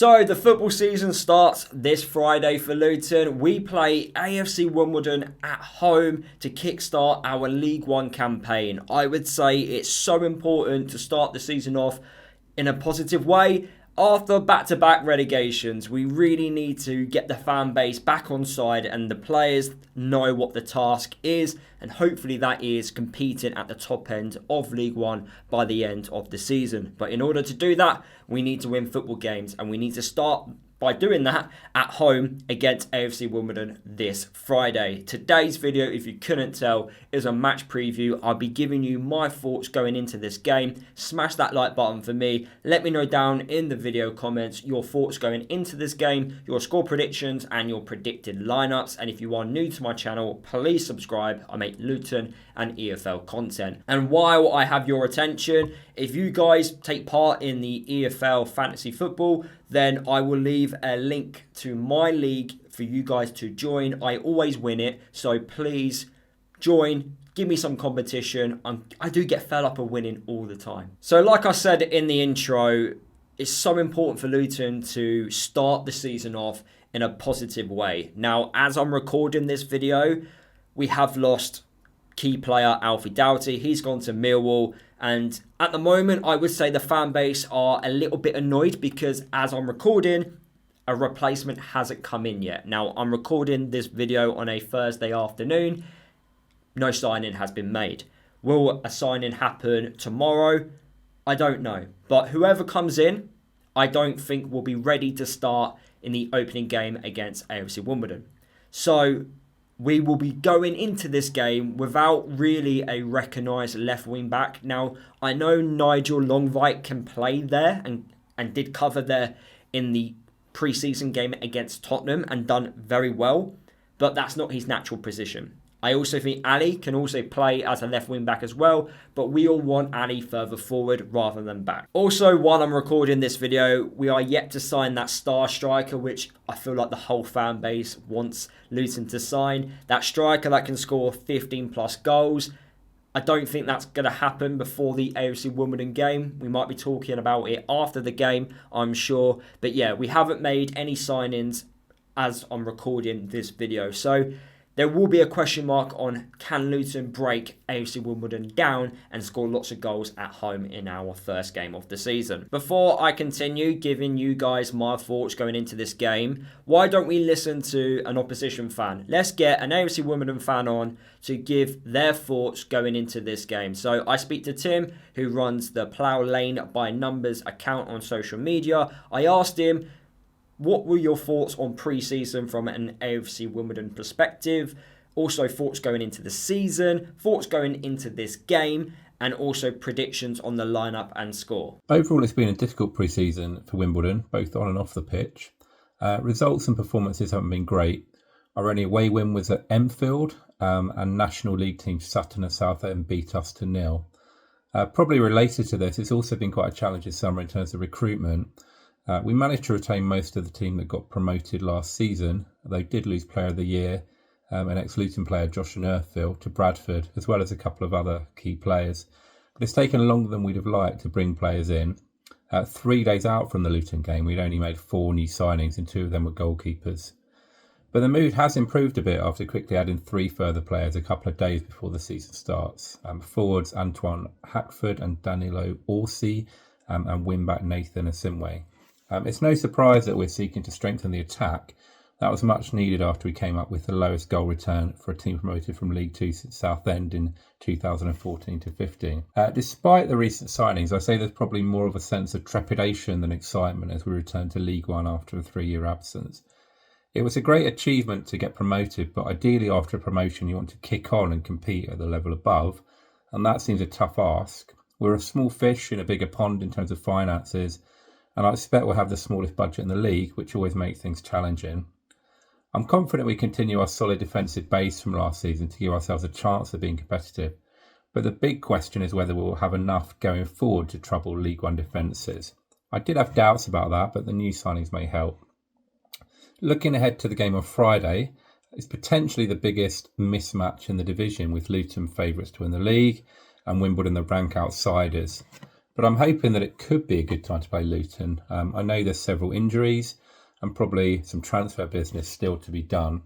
So the football season starts this Friday for Luton. We play AFC Wimbledon at home to kickstart our League One campaign. I would say it's so important to start the season off in a positive way. After back-to-back relegations, we really need to get the fan base back on side and the players know what the task is, and hopefully that is competing at the top end of League One by the end of the season. But in order to do that, we need to win football games, and we need to start by doing that at home against AFC Wimbledon this Friday. Today's video, if you couldn't tell, is a match preview. I'll be giving you my thoughts going into this game. Smash that like button for me. Let me know down in the video comments your thoughts going into this game, your score predictions and your predicted lineups. And if you are new to my channel, please subscribe. I make Luton and EFL content. And while I have your attention, if you guys take part in the EFL fantasy football, then I will leave a link to my league for you guys to join. I always win it, so please join. Give me some competition. I do get fed up of winning all the time. So like I said in the intro, it's so important for Luton to start the season off in a positive way. Now, as I'm recording this video, we have lost key player Alfie Doughty. He's gone to Millwall, and at the moment I would say the fan base are a little bit annoyed because as I'm recording, a replacement hasn't come in yet. Now, I'm recording this video on a Thursday afternoon. No signing has been made. Will a signing happen tomorrow? I don't know, but whoever comes in, I don't think will be ready to start in the opening game against AFC Wimbledon. So we will be going into this game without really a recognised left wing back. Now, I know Nigel Longvite can play there and did cover there in the pre-season game against Tottenham and done very well, but that's not his natural position. I also think Ali can also play as a left wing back as well, but we all want Ali further forward rather than back. Also, while I'm recording this video, we are yet to sign that star striker, which I feel like the whole fan base wants Luton to sign. That striker that can score 15 plus goals. I don't think that's going to happen before the AFC Wimbledon game. We might be talking about it after the game, I'm sure. But yeah, we haven't made any signings as I'm recording this video. So there will be a question mark on can Luton break AFC Wimbledon down and score lots of goals at home in our first game of the season. Before I continue giving you guys my thoughts going into this game, why don't we listen to an opposition fan? Let's get an AFC Wimbledon fan on to give their thoughts going into this game. So I speak to Tim, who runs the Plough Lane by Numbers account on social media. I asked him, what were your thoughts on pre-season from an AFC Wimbledon perspective? Also thoughts going into the season, thoughts going into this game, and also predictions on the lineup and score. Overall, it's been a difficult pre-season for Wimbledon, both on and off the pitch. Results and performances haven't been great. Our only away win was at Enfield, and National League team Sutton and Southend beat us to 0. Probably related to this, it's also been quite a challenge this summer in terms of recruitment. We managed to retain most of the team that got promoted last season. They did lose Player of the Year, an ex-Luton player, Josh Nerfield, to Bradford, as well as a couple of other key players. But it's taken longer than we'd have liked to bring players in. 3 days out from the Luton game, we'd only made 4 new signings and 2 of them were goalkeepers. But the mood has improved a bit after quickly adding 3 further players a couple of days before the season starts. Forwards Antoine Hackford and Danilo Orsi, and wing-back Nathan Asimwe. It's no surprise that we're seeking to strengthen the attack. That was much needed after we came up with the lowest goal return for a team promoted from League Two since Southend in 2014-15. Despite the recent signings, I say there's probably more of a sense of trepidation than excitement as we return to League One after a 3-year absence. It was a great achievement to get promoted, but ideally after a promotion you want to kick on and compete at the level above, and that seems a tough ask. We're a small fish in a bigger pond in terms of finances, and I expect we'll have the smallest budget in the league, which always makes things challenging. I'm confident we continue our solid defensive base from last season to give ourselves a chance of being competitive, but the big question is whether we'll have enough going forward to trouble League One defences. I did have doubts about that, but the new signings may help. Looking ahead to the game on Friday, it's potentially the biggest mismatch in the division, with Luton favourites to win the league and Wimbledon the rank outsiders. But I'm hoping that it could be a good time to play Luton. I know there's several injuries and probably some transfer business still to be done.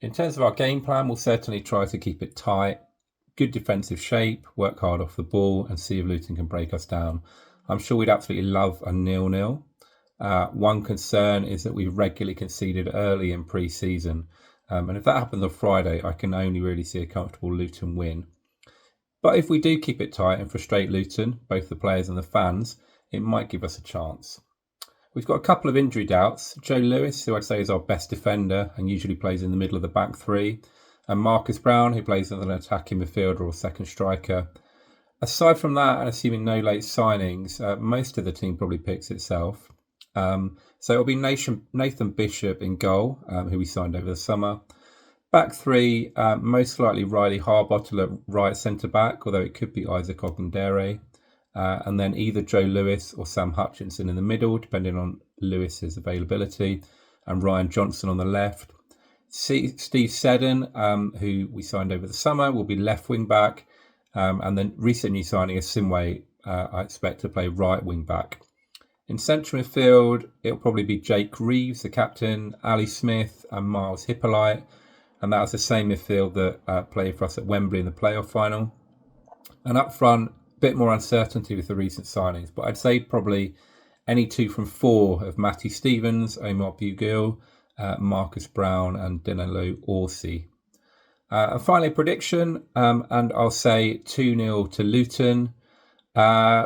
In terms of our game plan, we'll certainly try to keep it tight, good defensive shape, work hard off the ball and see if Luton can break us down. I'm sure we'd absolutely love a 0-0. One concern is that we've regularly conceded early in pre-season. And if that happens on Friday, I can only really see a comfortable Luton win. But if we do keep it tight and frustrate Luton, both the players and the fans, it might give us a chance. We've got a couple of injury doubts. Joe Lewis, who I'd say is our best defender and usually plays in the middle of the back three, and Marcus Brown, who plays as an attacking midfielder or second striker. Aside from that, and assuming no late signings, most of the team probably picks itself. So it'll be Nathan Bishop in goal, who we signed over the summer. Back three, most likely Riley Harbottle at right centre-back, although it could be Isaac Ogundere. And then either Joe Lewis or Sam Hutchinson in the middle, depending on Lewis's availability, and Ryan Johnson on the left. Steve Seddon, who we signed over the summer, will be left wing back. And then recent new signing is Simway, I expect to play right wing back. In central midfield, it'll probably be Jake Reeves, the captain, Ali Smith and Miles Hippolyte. And that was the same midfield that played for us at Wembley in the playoff final. And up front, a bit more uncertainty with the recent signings, but I'd say probably any 2 from 4 of Matty Stevens, Omar Bugil, Marcus Brown and Danilo Orsi. And finally, a prediction, and I'll say 2-0 to Luton.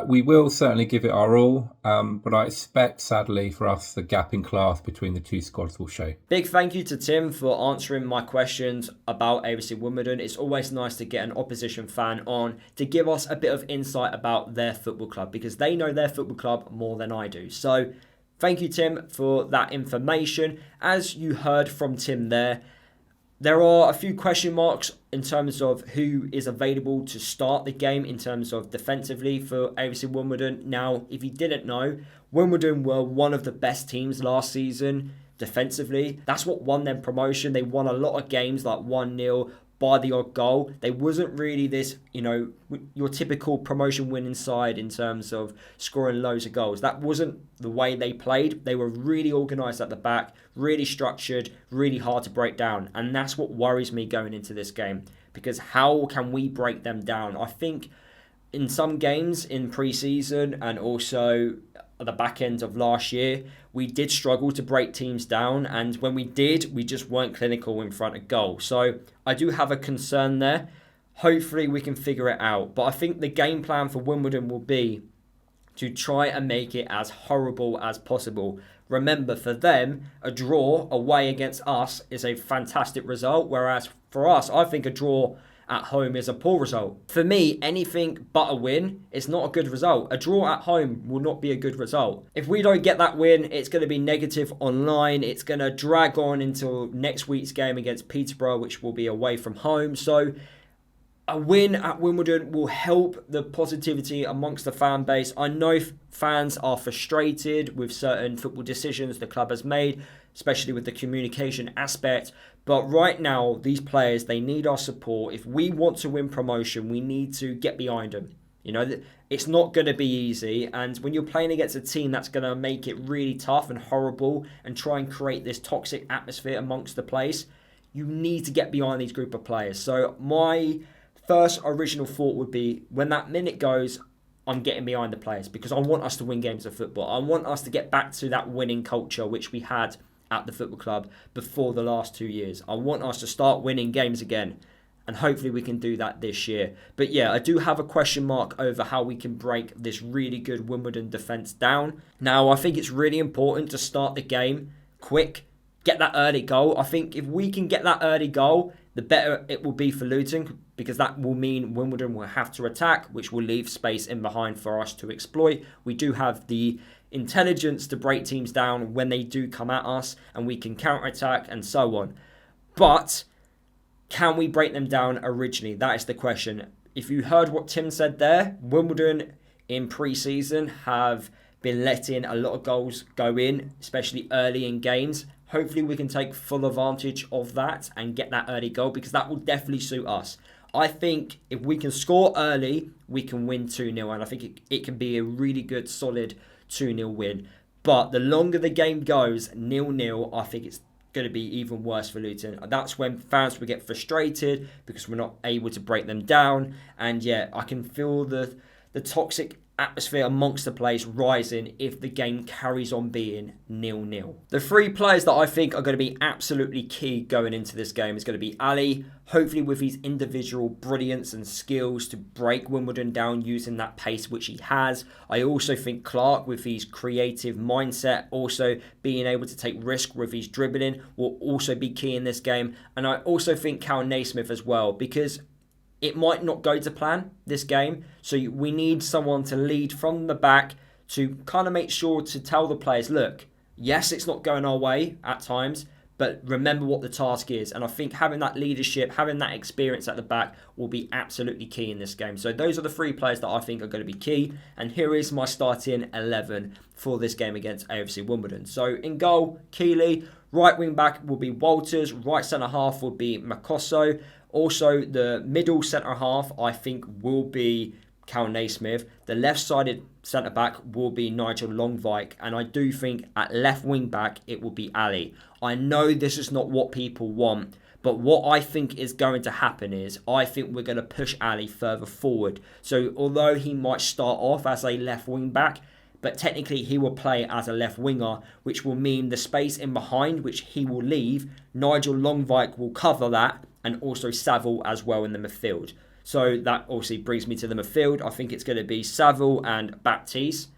We will certainly give it our all, but I expect, sadly, for us, the gap in class between the two squads will show. Big thank you to Tim for answering my questions about AFC Wimbledon. It's always nice to get an opposition fan on to give us a bit of insight about their football club, because they know their football club more than I do. So thank you, Tim, for that information. As you heard from Tim there are a few question marks in terms of who is available to start the game in terms of defensively for AFC Wimbledon. Now, if you didn't know, Wimbledon were one of the best teams last season defensively. That's what won them promotion. They won a lot of games like 1-0 by the odd goal. They wasn't really this, your typical promotion winning side in terms of scoring loads of goals. That wasn't the way they played. They were really organised at the back, really structured, really hard to break down. And that's what worries me going into this game, because how can we break them down? I think in some games in pre-season and also at the back end of last year, we did struggle to break teams down, and when we did, we just weren't clinical in front of goal. So I do have a concern there. Hopefully we can figure it out. But I think the game plan for Wimbledon will be to try and make it as horrible as possible. Remember, for them, a draw away against us is a fantastic result, whereas for us, I think a draw at home is a poor result. For me, anything but a win is not a good result. A draw at home will not be a good result. If we don't get that win, it's going to be negative online. It's going to drag on until next week's game against Peterborough, which will be away from home. So a win at Wimbledon will help the positivity amongst the fan base. I know fans are frustrated with certain football decisions the club has made, especially with the communication aspect. But right now, these players, they need our support. If we want to win promotion, we need to get behind them. It's not going to be easy. And when you're playing against a team that's going to make it really tough and horrible and try and create this toxic atmosphere amongst the place, you need to get behind these group of players. So my first original thought would be, when that minute goes, I'm getting behind the players, because I want us to win games of football. I want us to get back to that winning culture which we had at the football club before the last 2 years. I want us to start winning games again, and hopefully we can do that this year. But yeah, I do have a question mark over how we can break this really good Wimbledon defence down. Now, I think it's really important to start the game quick, get that early goal. I think if we can get that early goal, the better it will be for Luton, because that will mean Wimbledon will have to attack, which will leave space in behind for us to exploit. We do have the intelligence to break teams down when they do come at us, and we can counter-attack and so on. But can we break them down originally? That is the question. If you heard what Tim said there, Wimbledon in pre-season have been letting a lot of goals go in, especially early in games. Hopefully we can take full advantage of that and get that early goal, because that will definitely suit us. I think if we can score early, we can win 2-0. And I think it can be a really good, solid 2-0 win. But the longer the game goes, 0-0, I think it's going to be even worse for Luton. That's when fans will get frustrated because we're not able to break them down. And yeah, I can feel the toxic atmosphere amongst the players rising if the game carries on being 0-0. The 3 players that I think are going to be absolutely key going into this game is going to be Ali, hopefully with his individual brilliance and skills to break Wimbledon down using that pace which he has. I also think Clark with his creative mindset, also being able to take risk with his dribbling, will also be key in this game. And I also think Cal Naismith as well, because it might not go to plan this game, so we need someone to lead from the back to kind of make sure to tell the players, look, yes, it's not going our way at times, but remember what the task is. And I think having that leadership, having that experience at the back will be absolutely key in this game. So those are the 3 players that I think are going to be key. And here is my starting 11 for this game against AFC Wimbledon. So in goal, Keeley. Right wing back will be Walters. Right centre half will be Makosso. Also, the middle centre-half, I think, will be Cal Naismith. The left-sided centre-back will be Nigel Longvike. And I do think at left wing-back, it will be Ali. I know this is not what people want, but what I think is going to happen is I think we're going to push Ali further forward. So although he might start off as a left wing-back, but technically he will play as a left winger, which will mean the space in behind, which he will leave, Nigel Longvike will cover that, and also Saville as well in the midfield. So that obviously brings me to the midfield. I think it's going to be Saville and Baptiste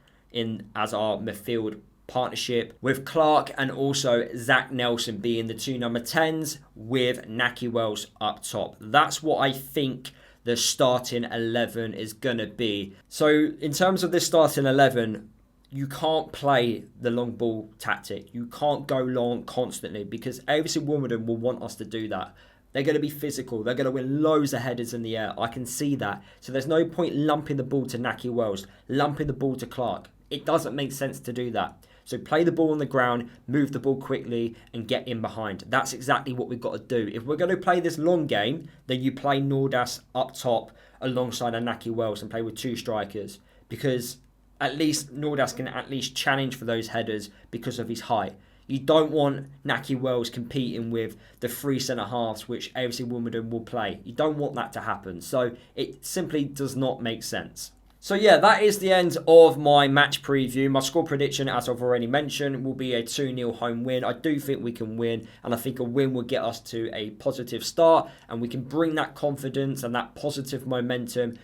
as our midfield partnership, with Clark and also Zach Nelson being the 2 number 10s with Naki Wells up top. That's what I think the starting 11 is going to be. So in terms of this starting 11, you can't play the long ball tactic. You can't go long constantly because AFC Wimbledon will want us to do that. They're going to be physical. They're going to win loads of headers in the air. I can see that. So there's no point lumping the ball to Naki Wells, lumping the ball to Clark. It doesn't make sense to do that. So play the ball on the ground, move the ball quickly and get in behind. That's exactly what we've got to do. If we're going to play this long game, then you play Nordas up top alongside Naki Wells and play with 2 strikers. Because at least Nordas can at least challenge for those headers because of his height. You don't want Naki Wells competing with the 3 centre-halves which AFC Wimbledon will play. You don't want that to happen. So it simply does not make sense. So yeah, that is the end of my match preview. My score prediction, as I've already mentioned, will be a 2-0 home win. I do think we can win, and I think a win will get us to a positive start, and we can bring that confidence and that positive momentum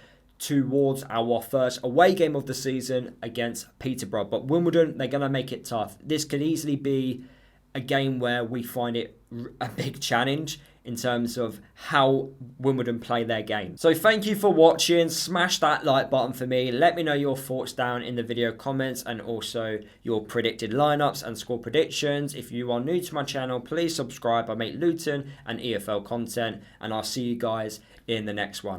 towards our first away game of the season against Peterborough. But Wimbledon, they're going to make it tough. This could easily be a game where we find it a big challenge in terms of how Wimbledon play their game. So thank you for watching. Smash that like button for me. Let me know your thoughts down in the video comments and also your predicted lineups and score predictions. If you are new to my channel, please subscribe. I make Luton and EFL content, and I'll see you guys in the next one.